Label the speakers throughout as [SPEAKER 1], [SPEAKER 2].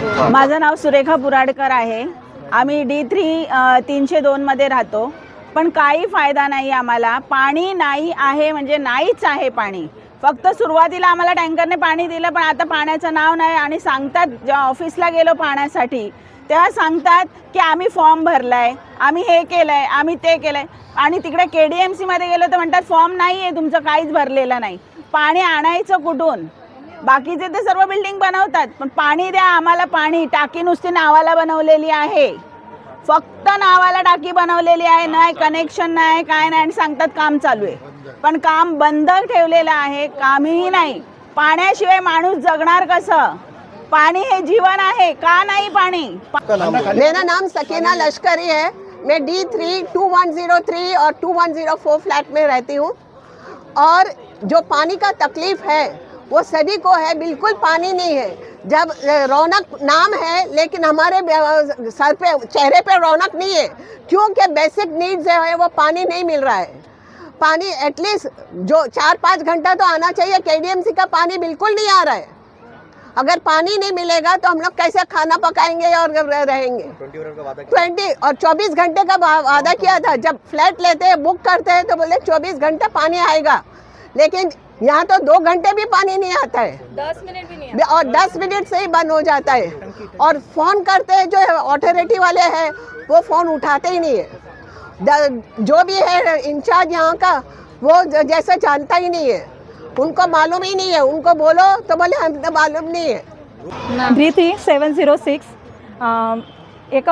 [SPEAKER 1] माझं नाव सुरेखा पुराडकर आहे। आम्ही D3 302 मध्ये राहतो, पण काही फायदा नाही आम्हाला। पाणी नाही आहे म्हणजे नाहीच आहे पाणी। फक्त सुरुवातीला आम्हाला टँकरने पाणी दिलं, पण आता पाण्याचं नाव नाही। आणि सांगतात, जेव्हा ऑफिसला गेलो पाण्यासाठी तेव्हा सांगतात की आम्ही फॉर्म भरलाय, आम्ही हे केलंय, आम्ही ते केलंय। आणि तिकडे KDMC मध्ये गेलो तर म्हणतात फॉर्म नाही आहे तुमचं, काहीच भरलेलं नाही। पाणी आणायचं कुठून? बाकीचे ते सर्व बिल्डिंग बनवतात, पण पाणी द्या आम्हाला। पाणी टाकी नुसती नावाला बनवलेली आहे, फक्त नावाला टाकी बनवलेली आहे, नाही कनेक्शन नाही, काय नाही। आणि सांगतात काम चालू आहे, पण काम बंद ठेवलेलं आहे, कामही नाही। पाण्याशिवाय माणूस जगणार कसं? पाणी हे जीवन आहे का? नाही पाणी।
[SPEAKER 2] मेरा नाम सकीना लश्करी है। मैं D3 2103 और 2104 फ्लैट में रहती हूँ। और जो पानी का तकलीफ है वो सभी को है, बिल्कुल पानी नहीं है। जब रौनक नाम है, लेकिन हमारे सर पे चेहरे पे रौनक नहीं है, क्योंकि बेसिक नीड्स है वो पानी नहीं मिल रहा है। पानी एटलीस्ट जो 4-5 घंटा तो आना चाहिए। KDMC का पानी बिल्कुल नहीं आ रहा है। अगर पानी नहीं मिलेगा तो हम लोग कैसे खाना पकाएंगे और रहेंगे? 20 और 24 घंटे का वादा किया था। जब फ्लैट लेते हैं, बुक करते हैं तो बोले 24 घंटे पानी आएगा, लेकिन यहाँ तो 2 घंटे भी पानी नहीं आता है,
[SPEAKER 3] 10 मिनट भी नहीं
[SPEAKER 2] और 10 मिनट से ही बंद हो जाता है। और फोन करते हैं, जो अथॉरिटी वाले हैं वो फोन उठाते ही नहीं है। जो भी है इंचार्ज यहाँ का, वो जैसे जानता ही नहीं है, उनको मालूम ही नहीं है। उनको बोलो तो बोले हमको मालूम नहीं है।
[SPEAKER 3] D3 706 एक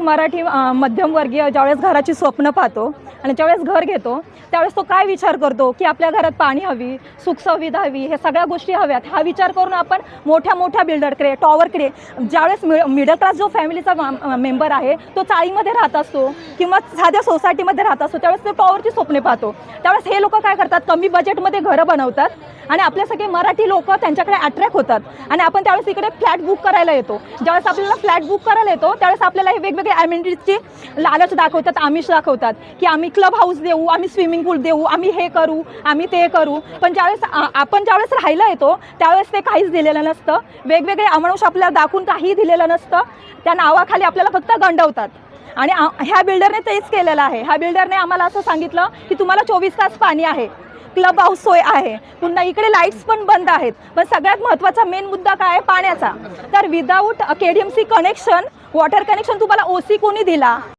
[SPEAKER 3] मराठी मध्यमवर्गीय ज्यावेळेस घराची स्वप्न पाहतो आणि ज्यावेळेस घर घेतो त्यावेळेस तो काय विचार करतो की आपल्या घरात पाणी हवी, सुखसुविधा हवी, हे सगळ्या गोष्टी हव्यात। हा विचार करून आपण मोठ्या बिल्डरकडे, टॉवरकडे, ज्यावेळेस मिडल क्लास जो फॅमिलीचा मेंबर आहे तो चाळीमध्ये राहत असतो किंवा साध्या सोसायटीमध्ये राहत असतो, त्यावेळेस तो टॉवरची स्वप्ने पाहतो। त्यावेळेस हे लोक काय करतात, कमी बजेटमध्ये घरं बनवतात आणि आपले सगळे मराठी लोक त्यांच्याकडे अट्रॅक्ट होतात। आणि आपण त्यावेळेस इकडे फ्लॅट बुक करायला येतो। ज्यावेळेस आपल्याला फ्लॅट बुक करायला येतो त्यावेळेस आपल्याला हे वेगवेगळे ॲमेनिटीजची लालच दाखवतात, आमिष दाखवतात की आम्ही क्लब हाऊस देऊ, आम्ही स्विमिंग पूल देऊ, आम्ही हे करू, आम्ही ते करू। पण आपण ज्यावेळेस राहायला येतो त्यावेळेस ते काहीच दिलेलं नसतं। वेगवेगळे अमानुष आपल्याला दाखवून काहीही दिलेलं नसतं। त्या नावाखाली आपल्याला फक्त गंडवतात। आणि ह्या बिल्डरने तेच केलेलं आहे। ह्या बिल्डरने आम्हाला असं सांगितलं की तुम्हाला 24 तास पाणी आहे, क्लब हाऊस सोय आहे, पुन्हा इकडे लाईट्स पण बंद आहेत। पण सगळ्यात महत्त्वाचा मेन मुद्दा काय आहे? पाण्याचा। तर without KDMC connection, water connection तुम्हाला OC कोणी दिला?